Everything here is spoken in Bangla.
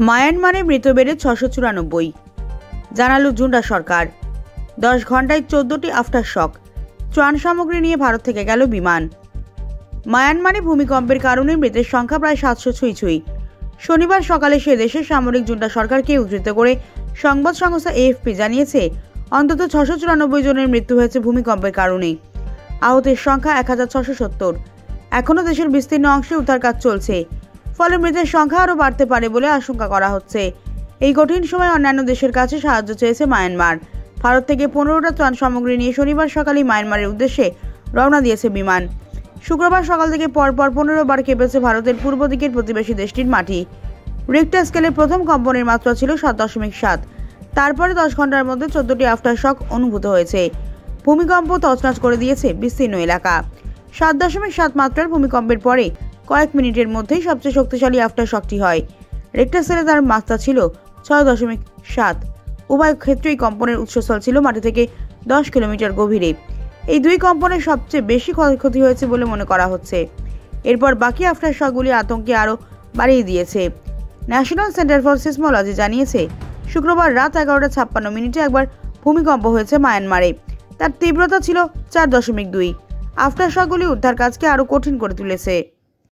মায়ানমারে মৃত বেড়ে 694, জানালো জুন্ডা সরকার। 10 ঘন্টায় 14টি আফটার শক, ত্রাণ সামগ্রী নিয়ে ভারত থেকে গেল বিমান। মায়ানমারে ভূমিকম্পের কারণে মৃতের সংখ্যা প্রায় 700 ছুঁই। শনিবার সকালে সে দেশের সামরিক জুন্ডা সরকারকে উদ্ধৃত করে সংবাদ সংস্থা এএফপি জানিয়েছে, অন্তত 694 জনের মৃত্যু হয়েছে ভূমিকম্পের কারণে। আহতের সংখ্যা 1670। এখনও দেশের বিস্তীর্ণ অংশে উদ্ধার কাজ চলছে, ফলে মৃতের সংখ্যা আরও বাড়তে পারে বলে আশঙ্কা করা হচ্ছে। এই কঠিন সময় অন্যান্য দেশের কাছে সাহায্য চেয়েছে মায়ানমার। ভারত থেকে 15টা ত্রাণ সামগ্রী নিয়ে শনিবার সকালে মায়ানমারের উদ্দেশ্যে রওনা দিয়েছে বিমান। শুক্রবার সকাল থেকে পরপর 15 বার কেঁপেছে ভারতের পূর্ব দিকের প্রতিবেশী দেশটির মাটি। রিক্টার স্কেলের প্রথম কম্পনের মাত্রা ছিল 7.7। তারপরে 10 ঘন্টার মধ্যে 14টি আফটার শক অনুভূত হয়েছে। ভূমিকম্প তছনছ করে দিয়েছে বিস্তীর্ণ এলাকা। 7.7 মাত্রার ভূমিকম্পের পরে কয়েক মিনিটের মধ্যেই সবচেয়ে শক্তিশালী আফটার শকটি হয়। রিক্টার স্কেলে তার মাত্রা ছিল 6.7। উভয় ক্ষেত্রেই কম্পনের উৎসস্থল ছিল মাটি থেকে 10 কিলোমিটার গভীরে। এই দুই কম্পনের সবচেয়ে বেশি ক্ষয়ক্ষতি হয়েছে বলে মনে করা হচ্ছে। এরপর বাকি আফটার শকগুলি আতঙ্কে আরও বাড়িয়ে দিয়েছে। ন্যাশনাল সেন্টার ফর সিসমোলজি জানিয়েছে, শুক্রবার রাত 11:56 একবার ভূমিকম্প হয়েছে মায়ানমারে। তার তীব্রতা ছিল 4.2। আফটার শকগুলি উদ্ধার কাজকে আরও কঠিন করে তুলেছে।